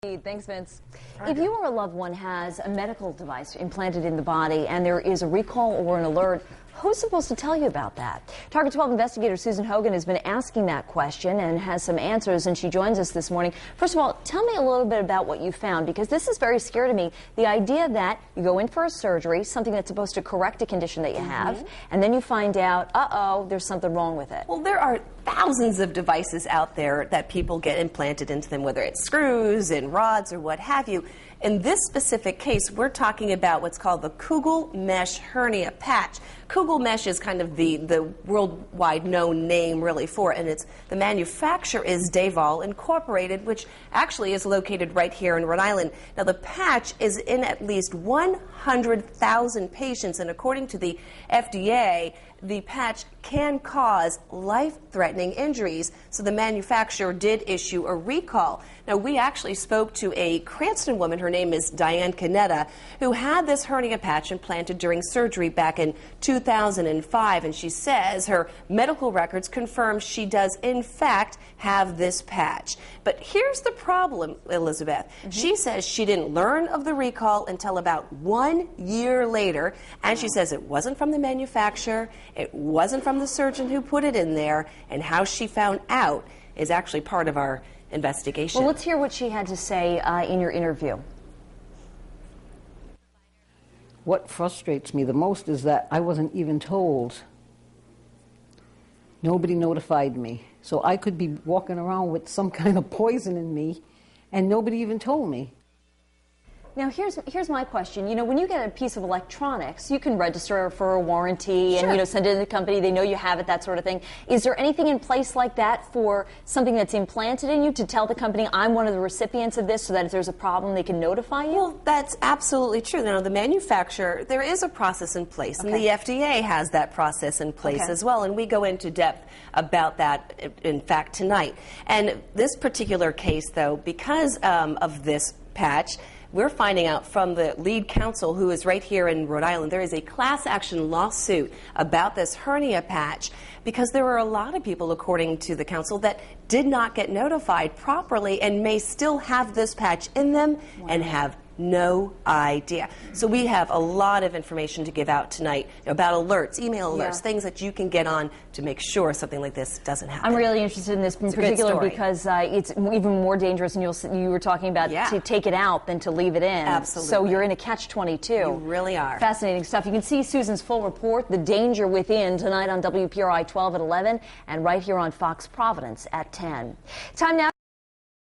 Thanks, Vince. If you or a loved one has a medical device implanted in the body and there is a recall or an alert, who's supposed to tell you about that? Target 12 investigator Susan Hogan has been asking that question and has some answers, and she joins us this morning. First of all, tell me a little bit about what you found, because this is very scary to me. The idea that you go in for a surgery, something that's supposed to correct a condition that you have, and then you find out, uh-oh, there's something wrong with it. Well, there are thousands of devices out there that people get implanted into them, whether it's screws and rods or what have you. In this specific case, we're talking about what's called the Kugel mesh hernia patch. Kugel mesh is kind of the worldwide known name really for it, and the manufacturer is Davol Incorporated, which actually is located right here in Rhode Island. Now, the patch is in at least 100,000 patients, and according to the FDA, the patch can cause life-threatening injuries, so the manufacturer did issue a recall. Now, we actually spoke to a Cranston woman, her name is Diane Canetta, who had this hernia patch implanted during surgery back in 2005, and she says her medical records confirm she does in fact have this patch. But here's the problem, Elizabeth. She says she didn't learn of the recall until about 1 year later, and she says it wasn't from the manufacturer, it wasn't from the surgeon who put it in there, and how she found out is actually part of our investigation. Well, let's hear what she had to say in your interview. What frustrates me the most is that I wasn't even told. Nobody notified me. So I could be walking around with some kind of poison in me, and nobody even told me. Now, here's my question. You know, when you get a piece of electronics, you can register for a warranty and, you know, send it to the company. They know you have it, that sort of thing. Is there anything in place like that for something that's implanted in you to tell the company, I'm one of the recipients of this, so that if there's a problem, they can notify you? Well, that's absolutely true. Now, the manufacturer, there is a process in place, and the FDA has that process in place as well, and we go into depth about that, in fact, tonight. And this particular case, though, because of this patch, we're finding out from the lead counsel, who is right here in Rhode Island, there is a class action lawsuit about this hernia patch because there were a lot of people, according to the counsel, that did not get notified properly and may still have this patch in them and have no idea. So we have a lot of information to give out tonight about alerts, email alerts, things that you can get on to make sure something like this doesn't happen. I'm really interested in this in particular because it's even more dangerous, and you were talking about to take it out than to leave it in. Absolutely. So you're in a catch-22. You really are. Fascinating stuff. You can see Susan's full report, The Danger Within, tonight on WPRI 12 at 11 and right here on Fox Providence at 10. Time now.